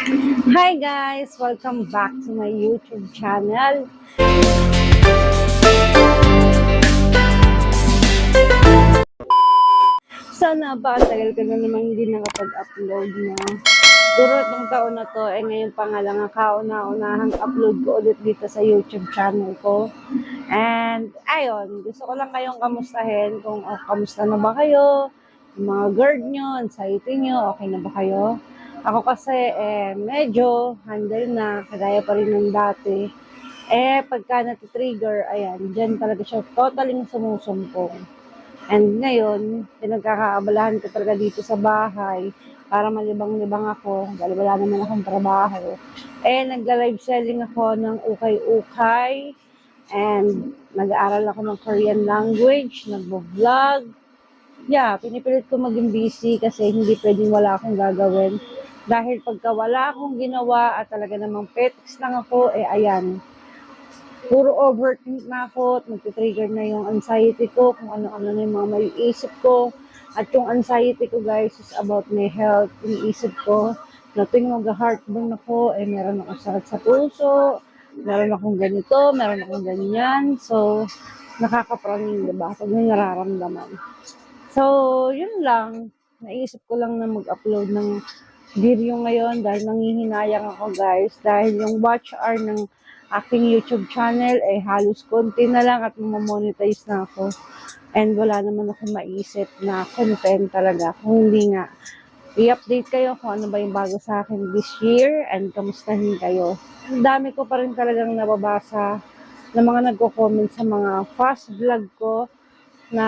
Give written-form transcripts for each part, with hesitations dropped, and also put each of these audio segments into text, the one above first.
Hi guys! Welcome back to my YouTube channel. Sana ba tagal ka na naman hindi nakapag-upload na. Siguro itong taon na to, ngayon pa nga lang ang kauna-unahang upload ko ulit dito sa YouTube channel ko. And ayun, gusto ko lang kayong kamustahin kung kamusta na ba kayo, yung mga GERD nyo, anxiety nyo, okay na ba kayo? Ako kasi medyo handle na, kagaya pa rin ng dati. Pagka natitrigger, ayan, dyan talaga siya totally sumusumpong. And ngayon, pinagkakaabalahan ko talaga dito sa bahay para malibang-libang ako dahil wala naman akong trabaho. Nagla-live selling ako ng ukay-ukay and nag-aaral ako ng Korean language, nagbo-vlog. Yeah, pinipilit ko maging busy kasi hindi pwedeng wala akong gagawin. Dahil pagka wala akong ginawa at talaga namang petics lang ako, ayan, puro overthink na ako at nagtitrigger na yung anxiety ko, kung ano-ano na yung mga maiisip ko. At yung anxiety ko guys is about my health. Iniisip ko na tuwing mag-heartburn ako, meron akong sakit sa puso, meron akong ganito, meron akong ganyan. So, nakakapraning, diba? Pag may nararamdaman. So, yun lang. Naisip ko lang na mag-upload ng video ngayon dahil nangihinayang ako guys. Dahil yung watch hour ng aking YouTube channel ay halos konti na lang at mamonetize na ako. And wala naman ako maisip na content talaga. Kung hindi nga, i-update kayo kung ano ba yung bago sa akin this year and kamustahin kayo. Ang dami ko pa rin talagang nababasa ng mga nagko-comment sa mga fast vlog ko na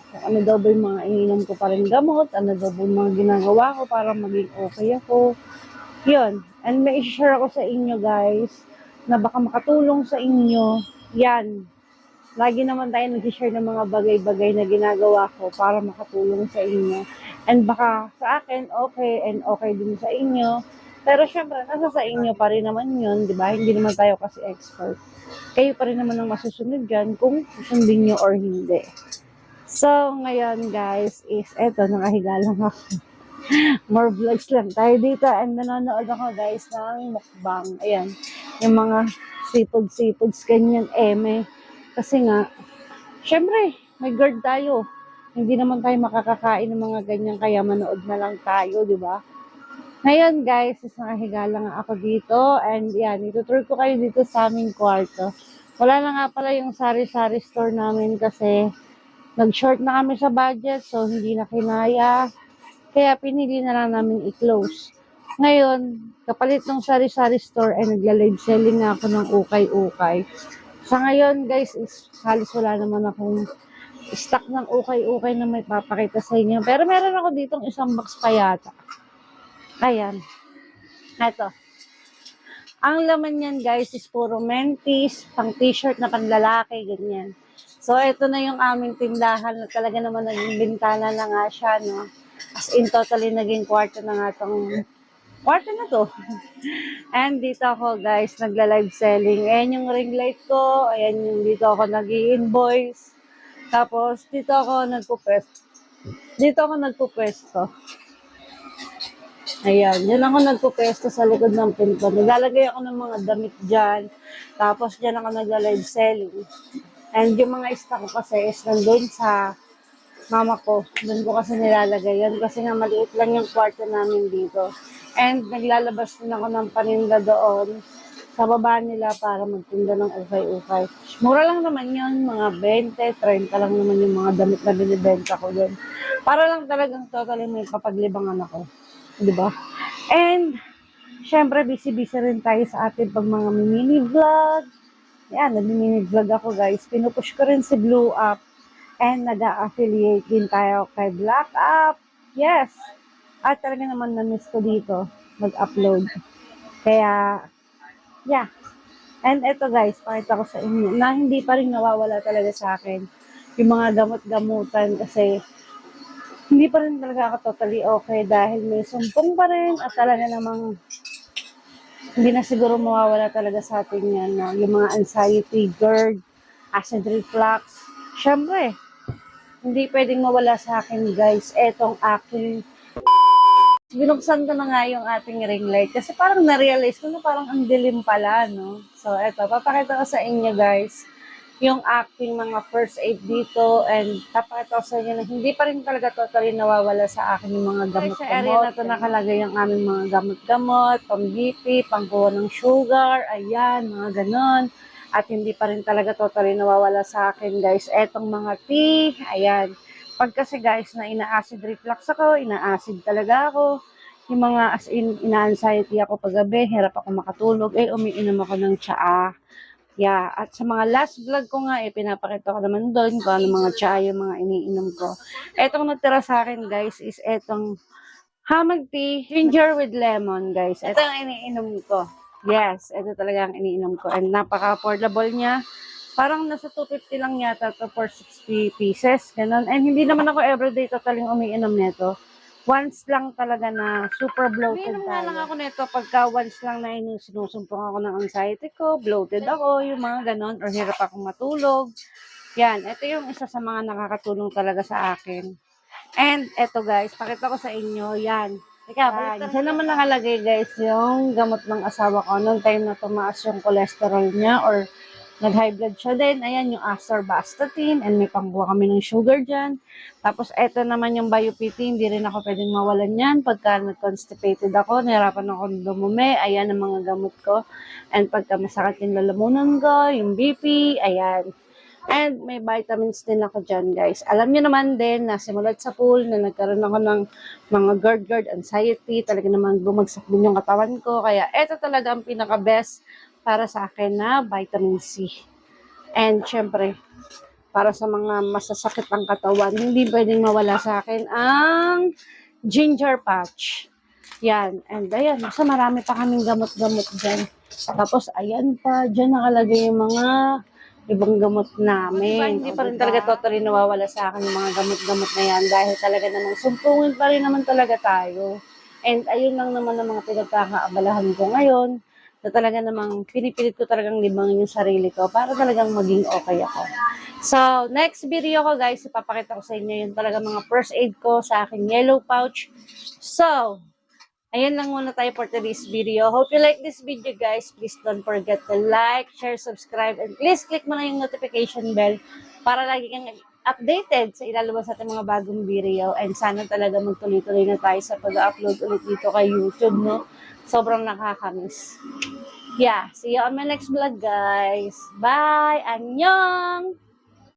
kung ano daw ba yung mga ininom ko pa rin gamot, ano daw ba yung mga ginagawa ko para maging okay ako. Yun. And may share ako sa inyo guys na baka makatulong sa inyo. Yan. Lagi naman tayo nag-share ng mga bagay-bagay na ginagawa ko para makatulong sa inyo. And baka sa akin, okay and okay din sa inyo. Pero syempre, nasa sa inyo pa rin naman yun, di ba? Hindi naman tayo kasi expert. Kayo pa rin naman ang masusunod dyan kung susundin nyo or hindi. So, ngayon guys, is eto, nakahiga lang ako. More vlogs lang tayo dito and nanonood ako guys ng mukbang. Ayan, yung mga sipod-sipods, ganyan, Kasi nga, syempre, may GERD tayo. Hindi naman tayo makakakain ng mga ganyan, kaya manood na lang tayo, di ba? Ngayon guys, is nakahiga lang ako dito and yan, itutur ko kayo dito sa aming kwarto. Wala na nga pala yung sari-sari store namin kasi nag-short na kami sa budget so hindi na kinaya. Kaya pinili na lang namin i-close. Ngayon, kapalit ng sari-sari store ay nagla-live selling nga ako ng ukay-ukay. Sa ngayon guys, is halos wala naman akong stock ng ukay-ukay na may papakita sa inyo. Pero meron ako ditong isang box pa yata. Ayan. Ito. Ang laman niyan guys is puro mentis, pang t-shirt na panlalaki, ganyan. So, ito na yung aming tindahan na talaga naman naging bintana na nga siya, no? As in, totally naging kwarto na nga tong kwarto na to. And dito ako guys, nagla-live selling. Ayan yung ring light ko, ayan yung dito ako nag-i-invoice. Tapos, dito ako nagpupwesto. Ayan, yun ako nagpupwesto sa likod ng pinto. Nilalagay ako ng mga damit dyan. Tapos dyan ako nagla-live selling. And yung mga stock ko kasi is nandun sa mama ko. Doon ko kasi nilalagay yan. Kasi nga maliit lang yung kwarto namin dito. And naglalabas din ako ng paninda doon sa baba nila para magtinda ng ukay-ukay. Mura lang naman yun, mga 20, 30 lang naman yung mga damit na binibenta ko doon. Para lang talagang totally may papaglibangan ako. Diba? And, syempre, busy-busy rin tayo sa ating pag mga mini-vlog. Yan, nag-mini-vlog ako guys. Pinupush ko rin si Blue Up. And nag-affiliate din tayo kay Black Up. Yes. At talaga naman na-miss ko dito mag-upload. Kaya, yeah. And eto guys, pakita ko sa inyo na hindi pa rin nawawala talaga sa akin yung mga gamot-gamutan kasi hindi pa rin talaga ako totally okay dahil may sumpong pa rin at talaga namang hindi na siguro mawawala talaga sa atin yan, no? Yung mga anxiety, GERD, acid reflux. Syempre, hindi pwedeng mawala sa akin guys, etong aking binuksan ko na nga yung ating ring light kasi parang na-realize ko na parang ang dilim pala, no? So, eto, papakita ko sa inyo guys yung aking mga first aid dito and papakita ko sa inyo na hindi pa rin talaga totally nawawala sa akin yung mga gamot-gamot. Sa area na to nakalagay yung aming mga gamot-gamot, pang-BP, pangkuha ng sugar, ayan, mga ganon. At hindi pa rin talaga totally nawawala sa akin guys. Etong mga tea, ayan. Pag kasi guys na ina-acid reflux ako, ina-acid talaga ako. Yung mga as in, ina-anxiety ako paggabi, hirap ako makatulog, umiinom ako ng tsaa. Yeah, at sa mga last vlog ko nga, pinapakita ko naman doon kung ano mga tsaa yung mga iniinom ko. Etong natira sa akin guys is etong hamag tea, ginger with lemon guys. Ito ang iniinom ko. Yes, ito talaga ang iniinom ko. And napaka-affordable niya. Parang nasa 250 lang yata to for 60 pieces. Ganun. And hindi naman ako everyday totaling umiinom nito. Once lang talaga na super bloated tayo. Nga lang ako nito pagka once lang na sinusumpong ako ng anxiety ko, bloated ako, yung mga ganun, or hirap akong matulog. Yan, ito yung isa sa mga nakakatulong talaga sa akin. And eto guys, pakita ko sa inyo, yan. Teka, dyan naman nakalagay guys yung gamot ng asawa ko. Noong time na tumaas yung cholesterol niya or nag-high blood siya din. Ayan, yung atorvastatin and may pangbuha kami ng sugar dyan. Tapos, eto naman yung BioPT. Hindi rin ako pwedeng mawalan yan. Pagka nag-constipated ako, nahirapan ako dumumi. Ayan ang mga gamot ko. And pagka masakit yung lalamunan ko, yung BP, ayan. And may vitamins din ako dyan, guys. Alam niyo naman din na simulat sa pool na nagkaroon ako ng mga GERD, anxiety. Talaga naman bumagsak din yung katawan ko. Kaya eto talaga ang pinaka-best para sa akin na vitamin C. And syempre, para sa mga masasakit ang katawan, hindi pwedeng mawala sa akin ang ginger patch. Yan. And ayan, basta marami pa kaming gamot-gamot dyan. Tapos ayan pa, dyan nakalagay yung mga ibang gamot namin. Hindi pa rin talaga totally nawawala sa akin yung mga gamot-gamot na yan dahil talaga namang sumpungin pa rin naman talaga tayo. And ayun lang naman ang mga pinagkakaabalahan ko ngayon na talaga namang pinipilit ko talagang libangin yung sarili ko para talagang maging okay ako. So, next video ko guys, ipapakita ko sa inyo yung talaga mga first aid ko sa aking yellow pouch. So, ayan lang muna tayo for today's video. Hope you like this video guys. Please don't forget to like, share, subscribe, and please click mo na yung notification bell para lagi kang updated sa ilalabas natin mga bagong video. And sana talaga magtuloy-tuloy na tayo sa pag-upload ulit dito kay YouTube, no? Sobrang nakakamiss. Yeah, see you on my next vlog guys. Bye! Annyeong!